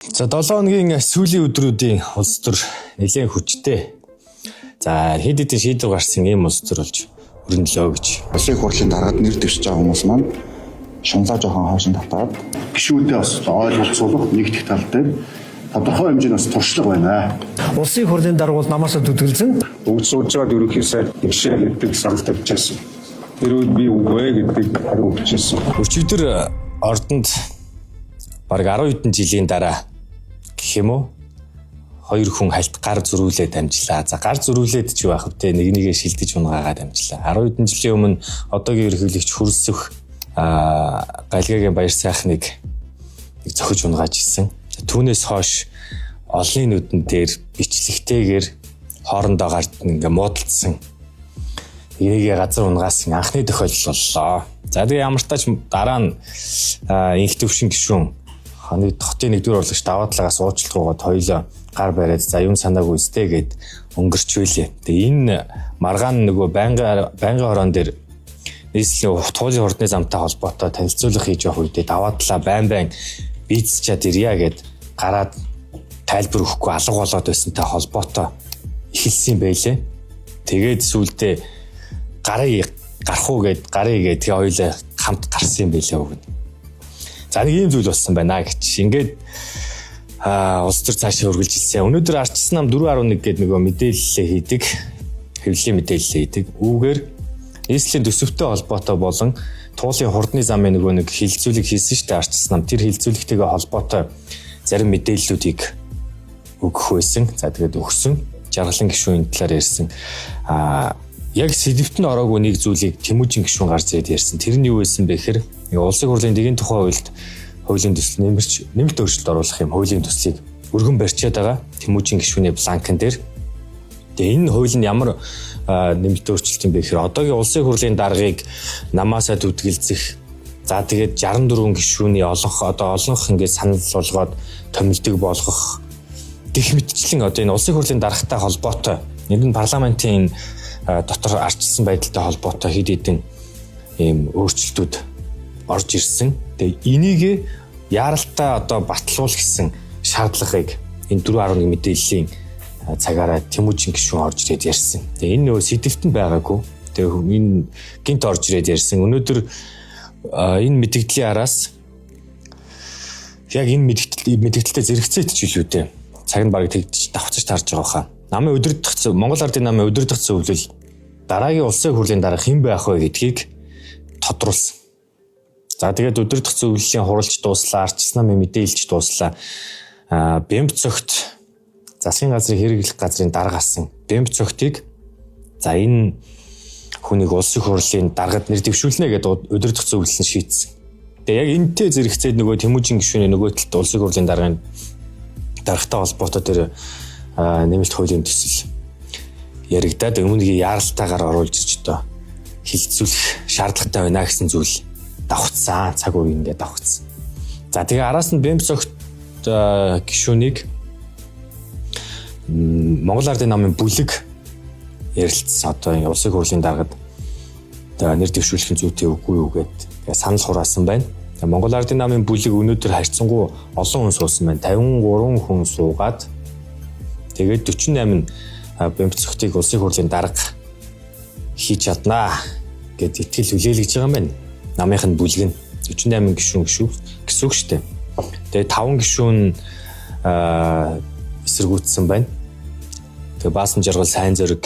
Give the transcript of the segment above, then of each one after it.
За 7 хоногийн сүүлийн өдрүүдийн улс төр нэлээд хүчтэй. За хэд хэдэн шийдвэр гарсан ийм улс төр болж өрнөлөө гэж. Улсын хурлын дараад нэр дэвшиж байгаа хүмүүс маань шунлаа жоохон хоошин татаад гишүүдээ бас ойлголцуулах нэгдэх тал дээр тодорхой хэмжээний бас туршлага байна. Улсын хурлын дарга бол намаасаа дүтгэлзэн бүгд суулж байгаа ерөнхийдөө ишээ гэдэг санал тавьчихсан. Тэрүүд би үгүй гэдэг хариу өгчээсэн. Өчигдөр ордонд бараг 10 хэдэн жилийн дараа гэх юм уу хоёр хүн хальт гар зөрүүлээд амжлаа. За гар зөрүүлээд ч байх вэ? Нэг нэгээ шилдэж унгаагаад амжлаа. 10 хэдэн жилийн өмнө одоогийн ерөнхийлөгч Хүрсөх Галгагийн баяр сайхныг нэг зохиж унгааж ирсэн. Түүнээс хойш олонний нүдэн дээр бичлэгтэйгээр хоорондоо гард ингээ муудалцсан. Энийг газар унгаасан анхны тохиолдол боллоо. За тэгээ ямар тач дараа нь инх төвшин гишүүн ханы хотын нэгдүгээр урлагч даваатлагаас уучлалгүйгээд хоёлоо гар бариад за юм санаагүй өстэй гэд өнгөрчвөлээ. Тэгээ энэ маргаан нөгөө байнгын хорон дээр нийслэлийн туулын хурдны замтай холбоотой танилцуулга хийж явах үедээ даваатлаа байн бийцчаад ирья гэд гараад тайлбар өгөхгүй алга болоод байсантай холбоотой эхэлсэн байлээ. Тэгээд сүүлдээ гарыг гарах уу гэд гарыг тэгээ хоёлаа хамт гарсан юм байлээ өгнө. За нэг ийм зүйл болсон байна гэж. Ингээд улс төр цаашаа үргэлж илсэн. Өнөөдөр ардчсан нам 4.1 гэдэг нөгөө мэдээлэлээ хийдэг. Хэвлэлийн мэдээлэлээ хийдэг. Үүгээр нийслэлийн төсөвтэй холбоотой болон туулын хурдны замын нөгөө нэг хилцүүлэг хийсэн шүү дээ ардчсан нам. Тэр хилцүүлэгтэйгээ холбоотой зарим мэдээллүүдийг өгөх байсан. За тэгээд өгсөн. Жаргалан гишүүний талаар ярьсан. Яг сэдвт нь ороогүй нэг зүйлийг Тэмүүжин гишүүн гарч ирээд ярьсан. Тэр нь юу байсан бэ гэхээр улсын хурлын дэгийн тухай хуульд хуулийн төсөл нэмэлт өөрчлөлт оруулах юм хуулийн төслийг өргөн барьчаад байгаа Тэмүүжин гишүүний бланкн дээр. Тэгээ энэ хууль нь ямар нэмэлт өөрчлөлт юм бэ гэхээр одоогийн улсын хурлын даргыг намаасаа түтгэлзэх. За тэгээд 64 гишүүний олонх ингээд санал болгоод томилдог болгох гэх мэтчлэн одоо энэ улсын хурлын даргатай холбоотой энэ парламентын дотор арчилсан байдалтай холбоотой хэд хэдэн ийм өөрчлөлтүүд орж ирсэн. Тэгээ энийг яаралтай одоо батлуул гэсэн шаардлагыг энэ 4.1 мэдээллийн цагаараа Тэмүүжин гишүүн орж ирээд ярьсан. Тэгээ энэ нөө сэдвт нь байгаагүй. Тэгээ энэ гинт орж ирээд ярьсан. Өнөөдөр энэ мэдээллийн араас яг энэ мэдээлэлтэй зэрэгцээд ч илүү дээ. Цаг нь бараг тэгж давхцаж тарж байгаа хаа. Намын өдөрдох Монгол Ардын намын өдөрдох зөвлөл дараагийн улсын хурлын дарга хэн байх вэ гэдгийг тодруулсан. За тэгээд өдөрдох зөвлөлийн хуралч дууслаа, ардчсан намын мэдээлэлч дууслаа. Бэмб цогт засгийн газрын хэрэглэх газрын дарга асан. Бэмб цогтыг за энэ хүнийг улсын хурлын даргад нэр дэвшүүлнэ гэдэг өдөрдох зөвлөл нь шийдсэн. Тэгээд яг энэтэй зэрэгцээд нөгөө Тэмүүжин гишүүний нөгөө талд улсын хурлын даргатай холбоотой тэр нэмэлт хуулийн төсөл яригадаад өмнөгийн яаралтайгаар оруулж ирж одоо хилцүүлэх шаардлагатай байна гэсэн зүйл давхцсан. Цаг үеийн ингээд давхцсан. За тэгээ араас нь Бэмб цогт гишүүнийг Монгол Ардын намын бүлэг ярилцсан. Одоо улсын хурлын даргад нэр дэвшүүлэх зүйтэй үгүй юу гэдэг санал хураасан байна. Монгол Ардын намын бүлэг өнөөдөр харьцангуй олон хүн суусан байна. 53 хүн суугаад тэгээд 48 Бэмб цогтыг улсын хурлын дарга хийж чаднаа гэд итгэл хүлээлгэж байгаа юм байна. Намынх нь бүлэг нь 48 гишүүн гэсэн үг шүү дээ. Тэгээд 5 гишүүн эсэргүүцсэн байна. Тэгээд Баасан жаргал, Сайн зориг,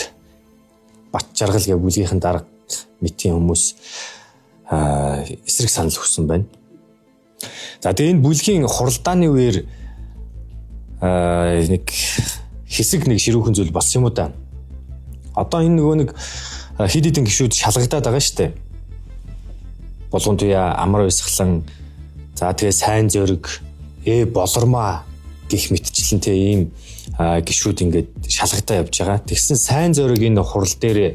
Бат жаргал гэх бүлгийнхэн дарга мэтийн хүмүүс эсрэг санал өгсөн байна. За тэгээд энэ бүлгийн хуралдааны үеэр нэг хэсэг нэг ширүүхэн зүйл болсон юм уу да. Одоо энэ нөгөө нэг хэд хэдэн гишүүд шалгагдаад байгаа шүү дээ. Болгон туяа амар уйсгалан за тэгээ Сайн зориг болормаа гэх мэтчлэн тэ ийм гишүүд ингээд шалгагдаа явж байгаа. Тэгсэн Сайн зориг энэ хурал дээр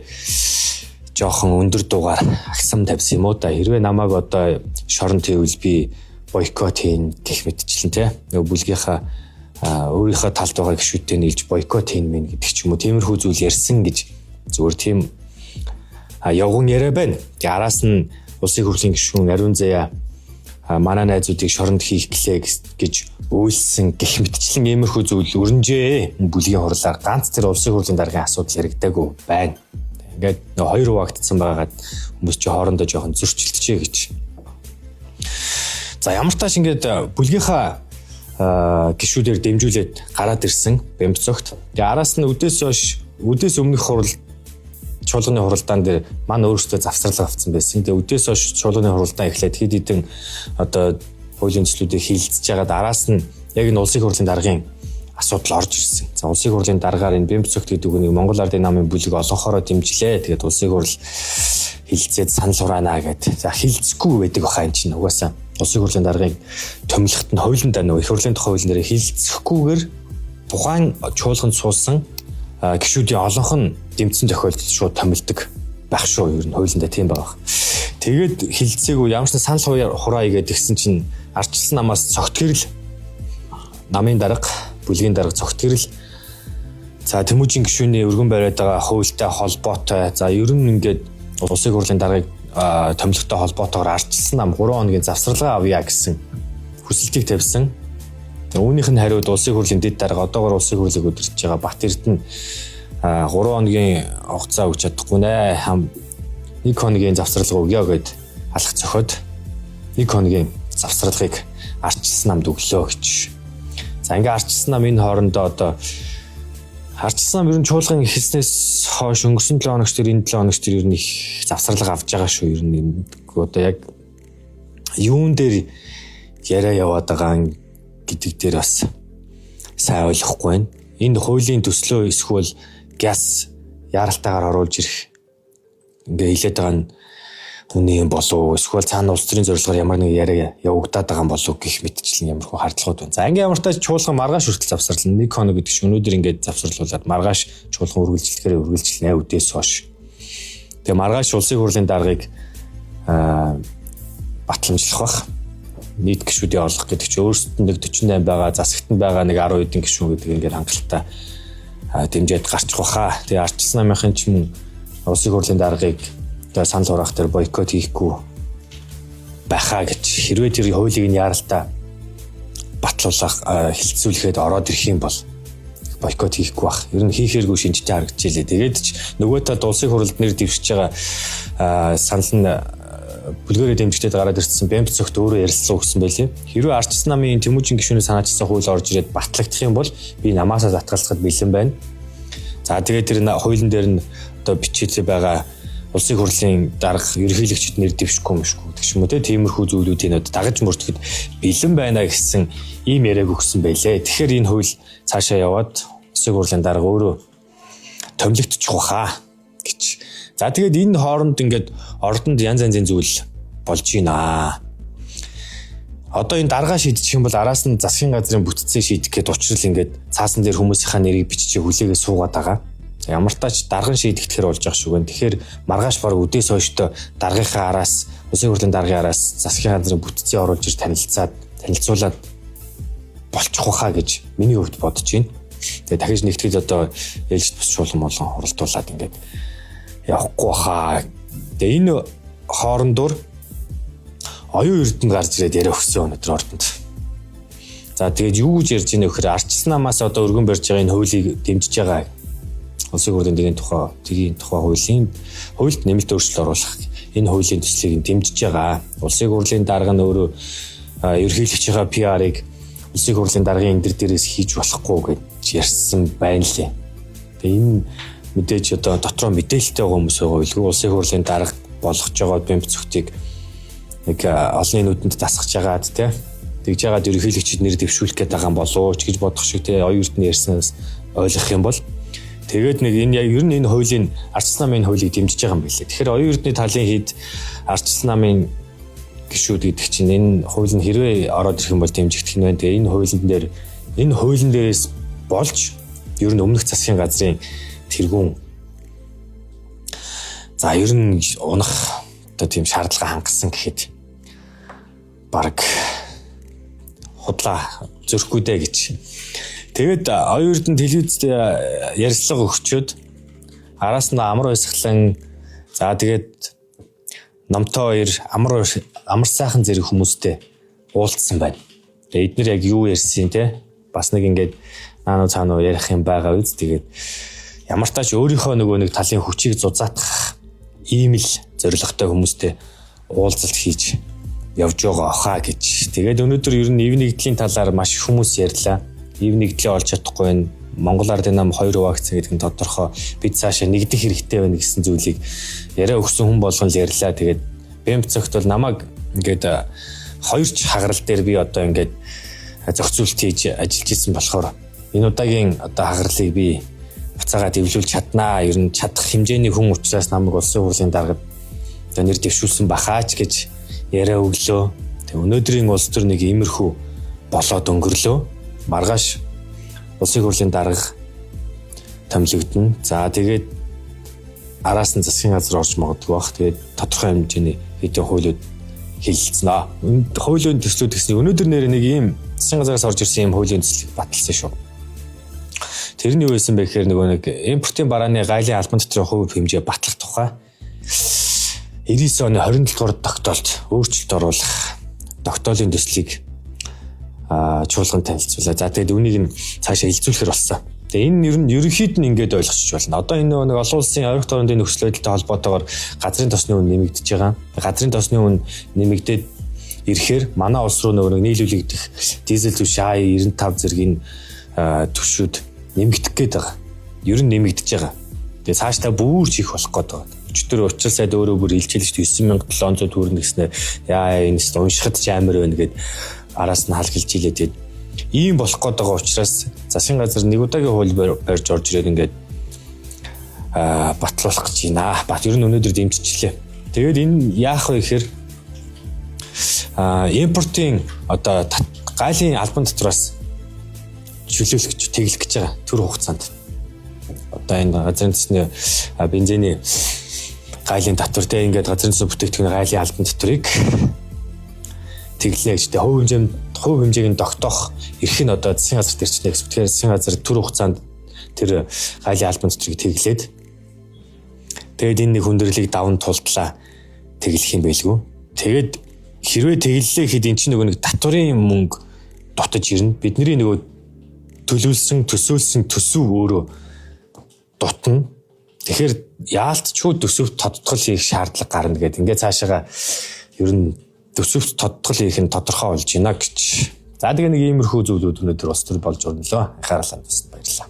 жоохон өндөр дугаар агсам тавьсан юм уу да. Хэрвээ намайг одоо шорон тэвэл би бойкот хийн гэх мэтчлэн тэ нөгөө бүлгийнхаа өөрийнхөө талд байгаа гишүүдтэй нийлж бойкот хийн мэн гэдэг ч юм уу тиймэрхүү зүйл ярьсан гэж зүгээр тийм явган яриа байна. Тэгээ араас нь улсын хурлын гишүүн Ариун Заяа манай найзуудыг шоронд хийх гэлээ гэж үйлсэн гэх мэтчлэн иймэрхүү зүйл өрнжээ. Бүлгийн хурлаар ганц тэр улсын хурлын даргын асуудал яригдаагүй байна. Ингээд хоёр хуваагдсан байгаагаад хүмүүс чи хоорондоо жоохон зөрчилдөжээ гэж. За ямар тааш ингээд бүлгийнхаа гишүүдээр дэмжүүлээд гараад ирсэн Бямбцогт. Тэгээ араас нь үдээс өмнөх хурал чуулганы хуралдаан дээр маань өөрөөсөө завсралга авсан байсан. Тэгээ үдээс хойш чуулганы хуралдаан эхлээд хэд хэдэн одоо хуулийн төслүүдийг хилцэж байгаад араас нь яг энэ улсын хурлын даргын асуудал орж ирсэн. За улсын хурлын даргаар энэ Бямбцогт гэдэг үнийг Монгол Ардын намын бүлэг олонхороо дэмжлээ. Тэгээд улсын хурл хилцээд санал хураана гэдэг. За хилцэхгүй байдаг баха энэ чинь угаасаа улсын хурлын даргын томилхот нь хуулиндаа нөгөө их хурлын тухай хуулин дээр хилцэхгүйгээр тухайн чуулганд суусан гишүүдийн олонх нь дэмцсэн тохиолдолд шууд томилдог байх шүү. Ер нь хуулиндаа тийм байгаа. Тэгээд хилцээгүй ямар ч санал хураая гэдгсэн чинь ардчилсан намаас цогтгэрэл намын дарга, бүлгийн дарга цогтгэрэл за Тэмүүжийн гишүүний өргөн бариад байгаа хуультай холбоотой за ер нь ингээд улсын хурлын даргыг томилхтой холбоотойгоор ардчилсан нам 3 хоногийн завсралгаа авъя гэсэн хүсэлтийг тавьсан. Үүнийх нь хариуд улсын хурлын дэд дарга одоогоор улсын хурлыг удирдах байгаа Бат Эрдэнэ 3 хоногийн хугацаа өгч чадахгүй нэ. 1 хоногийн завсралгаа өгье гэд алах цохоод 1 хоногийн завсралгыг ардчилсан намд өглөө гэж. За ингээ ардчилсан нам энэ хоорондоо одоо ардчилсан нам ер нь чуулган эхэлснээс хойш өнгөрсөн 7 хоногч төр энэ 7 хоногч төр ер нь их завсралга авч байгаа шүү. Ер нь одоо яг юун дээр яриа яваад байгаа гэдэг дээр бас сайн ойлгохгүй байна. Энэ хуулийн төслөө эсвэл газ яралтайгаар оруулж ирэх ингээ хилээд байгаа нь хүний юм болов эсвэл цаана улс төрийн зорилгоор ямар нэг яриа явагдаад байгаа юм болов гэх мэтчлэн ямархуу хардлагууд байна. За ингээ ямар тач чуулган маргааш хүртэл завсарлана. 1 хоног гэдэг чинь өнөөдөр ингээ завсарлуулаад маргааш чуулган үргэлжлэхээр үргэлжлэнэ үдээс хойш. Тэгээ маргааш улсын хурлын даргыг батламжлах бах. Нийт гишүүдийн орлого гэдэг чинь өөрсдөд нэг 48 байгаа, засагт нь байгаа нэг 10 хэдэн гишүүн гэдэг ингээд хангалттай дэмжиж гарчих واخа. Тэгээ ардчилсан намынхын ч юм улсын хурлын даргыг тэгээ санал хураах дээр бойкот хийхгүй байхаа гэж хэрвээ тэр хуулийг нь яаралтай батлуулах хилцүүлэхэд ороод ирэх юм бол бойкот хийхгүй бах. Ер нь хийхээргүй шинжтэй харагдчихжээ. Тэгээд ч нөгөө талд улсын хурлд нэр дэвшиж байгаа санал нь бүлгээрээ дэмжигдээд гараад ирсэн Бямбцогт өөрөө ярилцсан өгсөн байлээ. Хэрвээ ардчилсан намын Тэмүүжийн гишүүний санаачилсан хууль орж ирээд батлагдах юм бол би намаасаа татгалзахад бэлэн байна. За тэгээд тэр хуулийн дээр нь одоо бичиж байгаа улсын хурлын дарга ерөнхийлөгчд нэр дэвшихгүй гэдэг ч юм уу тиймэрхүү зүйлүүдийг одоо дагаж мөрдөхөд бэлэн байна гэсэн ийм яриаг өгсөн байлээ. Тэгэхээр энэ хууль цаашаа яваад улсын хурлын дарга өөрөө томилогдчих واخа гэж. За тэгээд энэ хооронд ингээд ордонд янз янзын зүйл болж байна. Одоо энэ даргаа шийдчих юм бол араас нь засгийн газрын бүтцээ шийдэх гээд учрал ингээд цаасан дээр хүмүүсийнхаа нэрийг бичиж хүлээгээ суугаад байгаа. За ямар тач дарган шийдэгдэхэр болж байгаа шүү гэн. Тэгэхээр маргааш баг үдээс хойштой даргынхаа араас улсын хурлын даргын араас засгийн газрын бүтцээ оруулж ир танилцуулаад болчих واخа гэж миний хувьд бодож байна. Тэгээ дахиж нэгтгэж одоо ээлжид бус чуулган болгон хуралдуулаад ингээд явахгүй хаа. Тэгээ энэ хоорондоор оюун эрдэнэ гарч ирээд яриа өгсөн өнөдөр ордонд. За тэгээд юу гэж ярьжийнэ вэхээр ардчилсан намаас одоо өргөн барьж байгаа энэ хуулийг дэмжиж байгаа улсын хурлын дэгийн тухай хуульд нэмэлт өөрчлөлт оруулах энэ хуулийн төслийг дэмжиж байгаа. Улсын хурлын дарга нь өөрөө ерөнхийлөгчийнхаа PR-ыг улсын хурлын даргын энэ дээрээс хийж болохгүй гэж ярьсан байна лээ. Тэгээ энэ мэдээж одоо дотроо мэдээлэлтэй байгаа хүмүүс байгаа билгүй улсын хурлын дарга болгож байгаа Бямбцогтыг нэг олонний нүдэнд дасгаж байгаад тэгж яагаад ерөнхийлөгчд нэр дэвшүүлэх гээд байгаа юм болоо ч гэж бодох шиг оюун эрдэнэ ярьснаас ойлгох юм бол тэгээд нэг энэ ер нь энэ хуулийн ардчилсан намын хуулийг дэмжиж байгаа юм билээ. Тэгэхээр оюун эрдэнэ талын хэд ардчилсан намын гишүүд гэдэг чинь энэ хууль нь хэрвээ ороод ирэх юм бол дэмжигдэх нь байна. Тэгээ энэ хуулийн дээрээс болж ер нь өмнөх засгийн газрын тэргүүн за ер нь унах одоо тийм шаардлага хангасан гэхэд баг худлаа зөрөхгүй дээ гэж. Тэгээд оюун эрдэнэ телевизэд ярилцлага өгчөөд араас нь амар баясгалан за тэгээд номтой хоёр амар сайхан зэрэг хүмүүстэй уулзсан байна. Тэгээ эдгээр яг юу ярьсан те бас нэг ингээд наануу цаануу ярих юм байгаа үз. Тэгээд ямар тач өөрийнхөө нөгөө нэг талын хүчийг зузаатгах ийм л зорилготой хүмүүстэй уулзалт хийж явж байгаа хаа гэж. Тэгээд өнөөдөр ер нь ив нэгдлийн талаар маш их хүмүүс ярьлаа. Ив нэгдлээ олж чадахгүй байна. Монгол Ардын нам 2 вакцин гэдэг нь тодорхой. Бид цаашаа нэгдэх хэрэгтэй байна гэсэн зүйлийг яриа өгсөн хүн болгон л ярьлаа. Тэгээд бэмцэгт бол намайг ингээд 2 хагарал дээр би одоо ингээд зохицуулт хийж ажиллаж исэн болохоор энэ удаагийн одоо хагарлыг би буцаага дэвлүүлж чаднаа. Ер нь чадах хэмжээний хүн учраас намайг улсын хурлын даргад одоо нэр дэвшүүлсэн бахаач гэж яриа өглөө. Тэг өнөөдрийн улс төр нэг иймэрхүү болоод өнгөрлөө. Маргааш улсын хурлын дарга томилогдно. За тэгээд араас нь засгийн газар орж магадгүй бах. Тэгээд тодорхой хэмжээний хэдийн хуулиуд хэлэлцэнэ. Хуулийн төслүүд гэсэн өнөөдөр нэр нэг ийм засгийн газараас орж ирсэн ийм хуулийн төслийг баталсан шүү. Тэр нь юу байсан бэ гэхээр нөгөө нэг импортын барааны гайлын албан дотроо хувь хэмжээ батлах тухай 99 оны 27 дугаар тогтоолт өөрчлөлт оруулах тогтоолын төслийг чуулган танилцуулаа. За тэгээд үнийг нь цаашаа хилцүүлэхэр болсон. Тэгээ энэ ер нь ерөнхийд нь ингээд ойлгочих болно. Одоо энэ нэг олон улсын ойролцоо орнын нөхцөл байдалтай холбоотойгоор газрын тосны үн нэмэгдэж байгаа. Газрын тосны үн нэмэгдээд ирэхээр манай улс руу нөгөө нийлүүлэгдэх дизель түвш А95 зэргийн түвшүүд нэмэгдэх гээд байгаа. Ер нь нэмэгдэж байгаа. Тэгээ цаашдаа бүр чих болох гээд байгаа. Өчтөр учир сайд өөрөө бүр илчилж 9700 төгрөг гэснээр яа энэ ч уншихад ч амар байна гэд араас нь халгалж илээ. Тэгээд ийм болох гээд байгаа учраас засгийн газар нэг удаагийн хууль барьж орж ирээд ингээд батлуулах гэж байна. Бат ер нь өнөөдөр дэмжчихлээ. Тэгээд энэ яах вэ гэхээр импортын одоо гайлын албан дотроос чөлөөлөх гэж тэглэх гэж байгаа төр хугацаанд. Одоо энэ газрын төсний бензиний гайлын татвар те ингээд газрын төсний бүтээгдэхүүний гайлын албан татварыг тэглээ гэж. Хувь хэмжээг нь тогтоох эрх нь одоо засгийн газарт ирчихнэ гэсэн. Тэгэхээр засгийн газар төр хугацаанд тэр гайлын албан татварыг тэглээд тэгээд энэ нэг хүндрэлийг даван тултлаа тэглэх юм байлгүй. Тэгээд хэрвээ тэглэлээ хэд эн чинь нөгөө нэг татварын мөнгө дотож ирнэ. Бидний нөгөө төсөөлсөн төсөв өөрөө дутна. Тэгэхээр яалтчгүй төсөвт тодтгол хийх шаардлага гарна гэдэг. Ингээд цаашаага ер нь төсөвт тодтгол хийх нь тодорхой болж байна гэж. За тэгээ нэг иймэрхүү зүйлүүд өнөөдөр бас төр болж өрнөлөө. Анхаарал хандсан баярлалаа.